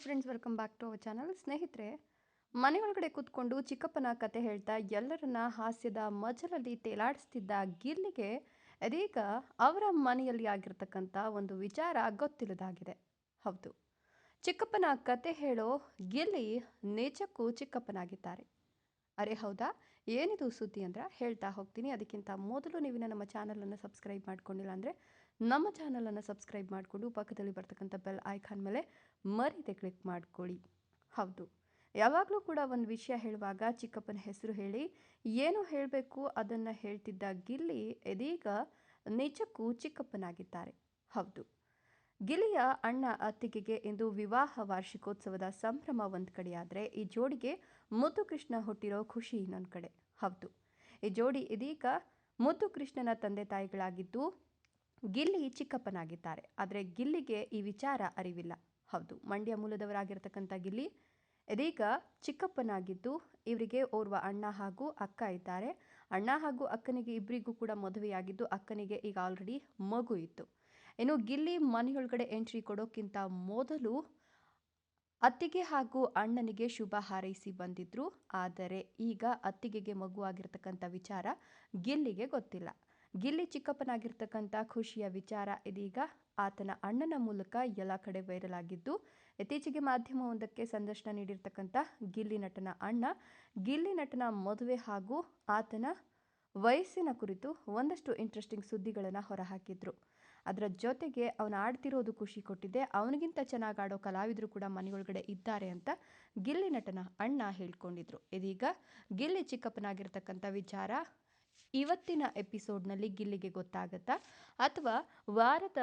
Friends, welcome back to our channel. ಸ್ನೇಹಿತರೆ, ಮನೆಯೊಳಗಡೆ ಕೂತ್ಕೊಂಡು ಚಿಕ್ಕಪ್ಪನ ಕತೆ ಹೇಳ್ತಾ ಎಲ್ಲರನ್ನ ಹಾಸ್ಯದ ಮಜಲಲ್ಲಿ ತೇಲಾಡಿಸ್ತಿದ್ದ ಗಿಲ್ಲಿಗೆ ಇದೀಗ ಅವರ ಮನೆಯಲ್ಲಿ ಆಗಿರ್ತಕ್ಕಂಥ ಒಂದು ವಿಚಾರ ಗೊತ್ತಿಲ್ಲದಾಗಿದೆ. ಹೌದು, ಚಿಕ್ಕಪ್ಪನ ಕತೆ ಹೇಳೋ ಗಿಲ್ಲಿ ನಿಜಕ್ಕೂ ಚಿಕ್ಕಪ್ಪನಾಗಿದ್ದಾರೆ. ಅರೆ ಹೌದಾ? ಏನಿದು ಸುದ್ದಿ ಅಂದ್ರೆ ಹೇಳ್ತಾ ಹೋಗ್ತೀನಿ. ಅದಕ್ಕಿಂತ ಮೊದಲು ನೀವು ನಮ್ಮ ಚಾನಲನ್ನು ಸಬ್ಸ್ಕ್ರೈಬ್ ಮಾಡ್ಕೊಂಡಿಲ್ಲ ಅಂದರೆ ನಮ್ಮ ಚಾನಲನ್ನು ಸಬ್ಸ್ಕ್ರೈಬ್ ಮಾಡಿಕೊಂಡು ಪಕ್ಕದಲ್ಲಿ ಬರ್ತಕ್ಕಂಥ ಬೆಲ್ ಐಕಾನ್ ಮೇಲೆ ಮರೀದೆ ಕ್ಲಿಕ್ ಮಾಡ್ಕೊಳ್ಳಿ. ಹೌದು, ಯಾವಾಗಲೂ ಕೂಡ ಒಂದು ವಿಷಯ ಹೇಳುವಾಗ ಚಿಕ್ಕಪ್ಪನ ಹೆಸರು ಹೇಳಿ ಏನು ಹೇಳಬೇಕು ಅದನ್ನು ಹೇಳ್ತಿದ್ದ ಗಿಲ್ಲಿ ಇದೀಗ ನಿಜಕ್ಕೂ ಚಿಕ್ಕಪ್ಪನಾಗಿದ್ದಾರೆ. ಹೌದು, ಗಿಲ್ಲಿಯ ಅಣ್ಣ ಅತ್ತಿಗೆಗೆ ಇಂದು ವಿವಾಹ ವಾರ್ಷಿಕೋತ್ಸವದ ಸಂಭ್ರಮ ಒಂದು ಕಡೆಯಾದರೆ, ಈ ಜೋಡಿಗೆ ಮುದ್ದು ಕೃಷ್ಣ ಹುಟ್ಟಿರೋ ಖುಷಿ ಇನ್ನೊಂದು ಕಡೆ. ಹೌದು, ಈ ಜೋಡಿ ಇದೀಗ ಮುದ್ದು ಕೃಷ್ಣನ ತಂದೆ ತಾಯಿಗಳಾಗಿದ್ದು ಗಿಲ್ಲಿ ಚಿಕ್ಕಪ್ಪನಾಗಿದ್ದಾರೆ. ಆದರೆ ಗಿಲ್ಲಿಗೆ ಈ ವಿಚಾರ ಅರಿವಿಲ್ಲ. ಹೌದು, ಮಂಡ್ಯ ಮೂಲದವರಾಗಿರ್ತಕ್ಕಂಥ ಗಿಲ್ಲಿ ಇದೀಗ ಚಿಕ್ಕಪ್ಪನಾಗಿದ್ದು ಇವರಿಗೆ ಓರ್ವ ಅಣ್ಣ ಹಾಗೂ ಅಕ್ಕ ಇದ್ದಾರೆ. ಅಣ್ಣ ಹಾಗೂ ಅಕ್ಕನಿಗೆ ಇಬ್ಬರಿಗೂ ಕೂಡ ಮದುವೆಯಾಗಿದ್ದು ಅಕ್ಕನಿಗೆ ಈಗ ಆಲ್ರೆಡಿ ಮಗು ಇತ್ತು. ಇನ್ನು ಗಿಲ್ಲಿ ಮನೆಯೊಳಗಡೆ ಎಂಟ್ರಿ ಕೊಡೋಕ್ಕಿಂತ ಮೊದಲು ಅತ್ತಿಗೆ ಹಾಗೂ ಅಣ್ಣನಿಗೆ ಶುಭ ಹಾರೈಸಿ ಬಂದಿದ್ರು. ಆದರೆ ಈಗ ಅತ್ತಿಗೆಗೆ ಮಗು ಆಗಿರ್ತಕ್ಕಂಥ ವಿಚಾರ ಗಿಲ್ಲಿಗೆ ಗೊತ್ತಿಲ್ಲ. ಗಿಲ್ಲಿ ಚಿಕ್ಕಪ್ಪನಾಗಿರ್ತಕ್ಕಂಥ ಖುಷಿಯ ವಿಚಾರ ಇದೀಗ ಆತನ ಅಣ್ಣನ ಮೂಲಕ ಎಲ್ಲ ಕಡೆ ವೈರಲ್ ಆಗಿದ್ದು, ಇತ್ತೀಚೆಗೆ ಮಾಧ್ಯಮವೊಂದಕ್ಕೆ ಸಂದರ್ಶನ ನೀಡಿರ್ತಕ್ಕಂಥ ಗಿಲ್ಲಿ ನಟನ ಅಣ್ಣ ಗಿಲ್ಲಿ ನಟನ ಮದುವೆ ಹಾಗೂ ಆತನ ವಯಸ್ಸಿನ ಕುರಿತು ಒಂದಷ್ಟು ಇಂಟ್ರೆಸ್ಟಿಂಗ್ ಸುದ್ದಿಗಳನ್ನು ಹೊರಹಾಕಿದ್ರು. ಅದರ ಜೊತೆಗೆ ಅವನು ಆಡ್ತಿರೋದು ಖುಷಿ ಕೊಟ್ಟಿದೆ, ಅವನಿಗಿಂತ ಚೆನ್ನಾಗಿ ಆಡೋ ಕಲಾವಿದರು ಕೂಡ ಮನೆಯೊಳಗಡೆ ಇದ್ದಾರೆ ಅಂತ ಗಿಲ್ಲಿ ನಟನ ಅಣ್ಣ ಹೇಳ್ಕೊಂಡಿದ್ರು. ಇದೀಗ ಗಿಲ್ಲಿ ಚಿಕ್ಕಪ್ಪನಾಗಿರ್ತಕ್ಕಂಥ ವಿಚಾರ ಇವತ್ತಿನ ಎಪಿಸೋಡ್ನಲ್ಲಿ ಗಿಲ್ಲಿಗೆ ಗೊತ್ತಾಗತ್ತಾ ಅಥವಾ ವಾರದ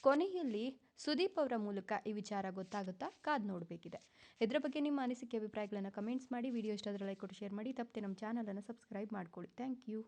ಕೊನೆಯಲ್ಲಿ ಸುದೀಪ್ ಅವರ ಮೂಲಕ ಈ ವಿಚಾರ ಗೊತ್ತಾಗುತ್ತಾ? ಕಾದು ನೋಡಬೇಕಿದೆ. ಇದರ ಬಗ್ಗೆ ನಿಮ್ಮ ಅನಿಸಿಕೆ ಅಭಿಪ್ರಾಯಗಳನ್ನು ಕಮೆಂಟ್ಸ್ ಮಾಡಿ. ವಿಡಿಯೋ ಇಷ್ಟ ಆದರೆ ಲೈಕ್ ಕೊಟ್ಟು ಶೇರ್ ಮಾಡಿ. ತಪ್ಪದೆ ನಮ್ಮ ಚಾನಲನ್ನು ಸಬ್ಸ್ಕ್ರೈಬ್ ಮಾಡ್ಕೊಳ್ಳಿ. Thank you.